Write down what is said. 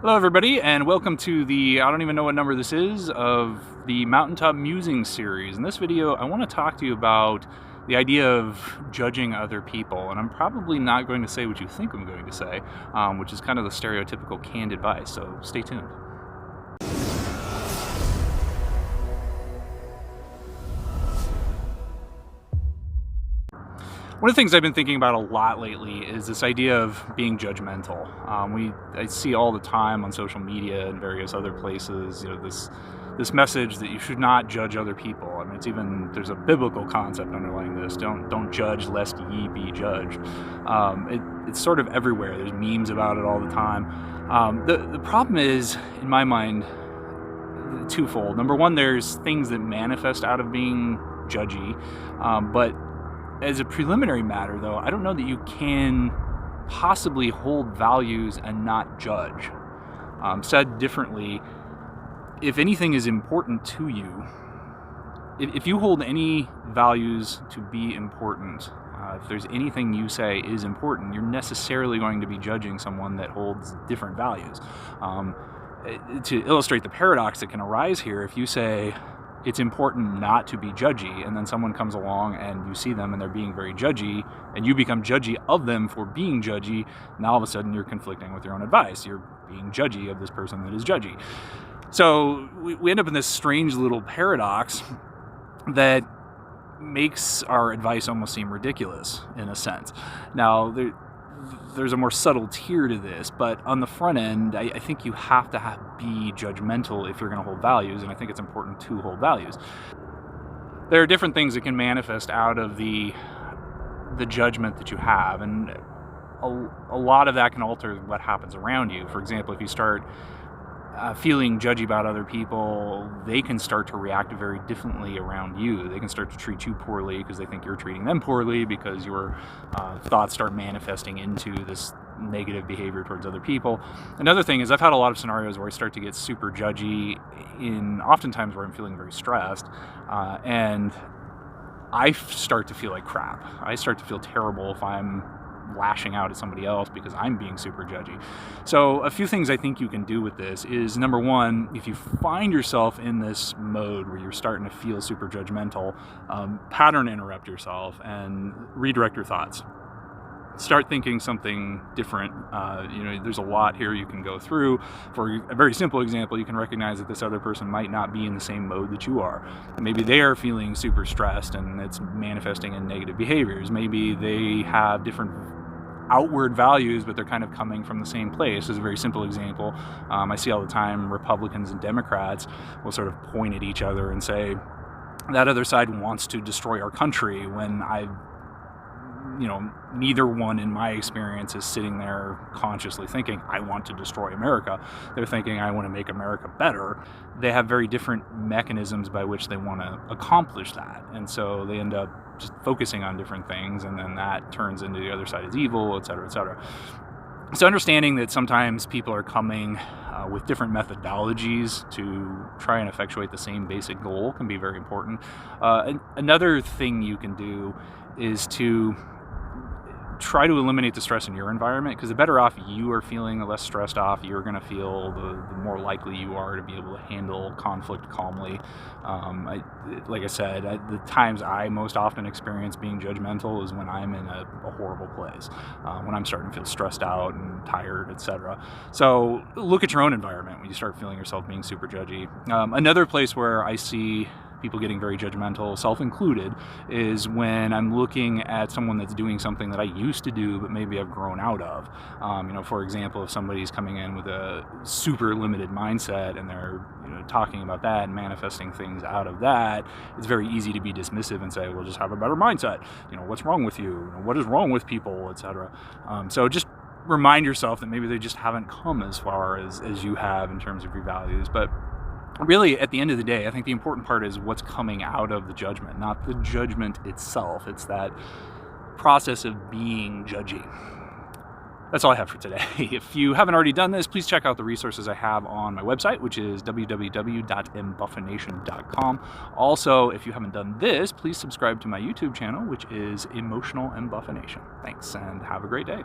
Hello everybody, and welcome to the, I don't even know what number this is, of the Mountaintop Musings series. In this video, I want to talk to you about the idea of judging other people, and I'm probably not going to say what you think I'm going to say, which is kind of the stereotypical canned advice, so stay tuned. One of the things I've been thinking about a lot lately is this idea of being judgmental. I see all the time on social media and various other places, this message that you should not judge other people. I mean, there's a biblical concept underlying this. Don't judge lest ye be judged. It's sort of everywhere. There's memes about it all the time. The problem is, in my mind, twofold. Number one, there's things that manifest out of being judgy, but as a preliminary matter, though, I don't know that you can possibly hold values and not judge. Said differently, if anything is important to you, if you hold any values to be important, if there's anything you say is important, you're necessarily going to be judging someone that holds different values. To illustrate the paradox that can arise here, if you say, it's important not to be judgy, and then someone comes along and you see them and they're being very judgy, and you become judgy of them for being judgy, now all of a sudden you're conflicting with your own advice. You're being judgy of this person that is judgy. So we end up in this strange little paradox that makes our advice almost seem ridiculous, in a sense. Now, there's a more subtle tier to this, but on the front end, I think you have to be judgmental if you're going to hold values, and I think it's important to hold values. There are different things that can manifest out of the judgment that you have, and a lot of that can alter what happens around you. For example, if you start feeling judgy about other people, they can start to react very differently around you. They can start to treat you poorly because they think you're treating them poorly, because your thoughts start manifesting into this negative behavior towards other people. Another thing is, I've had a lot of scenarios where I start to get super judgy oftentimes where I'm feeling very stressed, and I start to feel like crap. I start to feel terrible if I'm lashing out at somebody else because I'm being super judgy. So a few things I think you can do with this is, number one, if you find yourself in this mode where you're starting to feel super judgmental, pattern interrupt yourself and redirect your thoughts. Start thinking something different. There's a lot here you can go through. For a very simple example, you can recognize that this other person might not be in the same mode that you are. Maybe they are feeling super stressed and it's manifesting in negative behaviors. Maybe they have different outward values, but they're kind of coming from the same place. As a very simple example, I see all the time Republicans and Democrats will sort of point at each other and say, that other side wants to destroy our country, when neither one in my experience is sitting there consciously thinking, I want to destroy America. They're thinking, I want to make America better. They have very different mechanisms by which they want to accomplish that. And so they end up just focusing on different things, and then that turns into the other side is evil, et cetera, et cetera. So understanding that sometimes people are coming with different methodologies to try and effectuate the same basic goal can be very important. Another thing you can do is to try to eliminate the stress in your environment, because the better off you are feeling, the less stressed off you're going to feel, the more likely you are to be able to handle conflict calmly. Like I said, the times I most often experience being judgmental is when I'm in a horrible place, when I'm starting to feel stressed out and tired, etc. So look at your own environment when you start feeling yourself being super judgy. Another place where I see people getting very judgmental, self-included, is when I'm looking at someone that's doing something that I used to do but maybe I've grown out of. For example, if somebody's coming in with a super limited mindset and they're talking about that and manifesting things out of that, it's very easy to be dismissive and say, well, just have a better mindset. What's wrong with you? What is wrong with people, etc. So just remind yourself that maybe they just haven't come as far as you have in terms of your values. But really, at the end of the day, I think the important part is what's coming out of the judgment, not the judgment itself. It's that process of being judgy. That's all I have for today. If you haven't already done this, please check out the resources I have on my website, which is www.embuffination.com. Also, if you haven't done this, please subscribe to my YouTube channel, which is Emotional Embuffination. Thanks, and have a great day.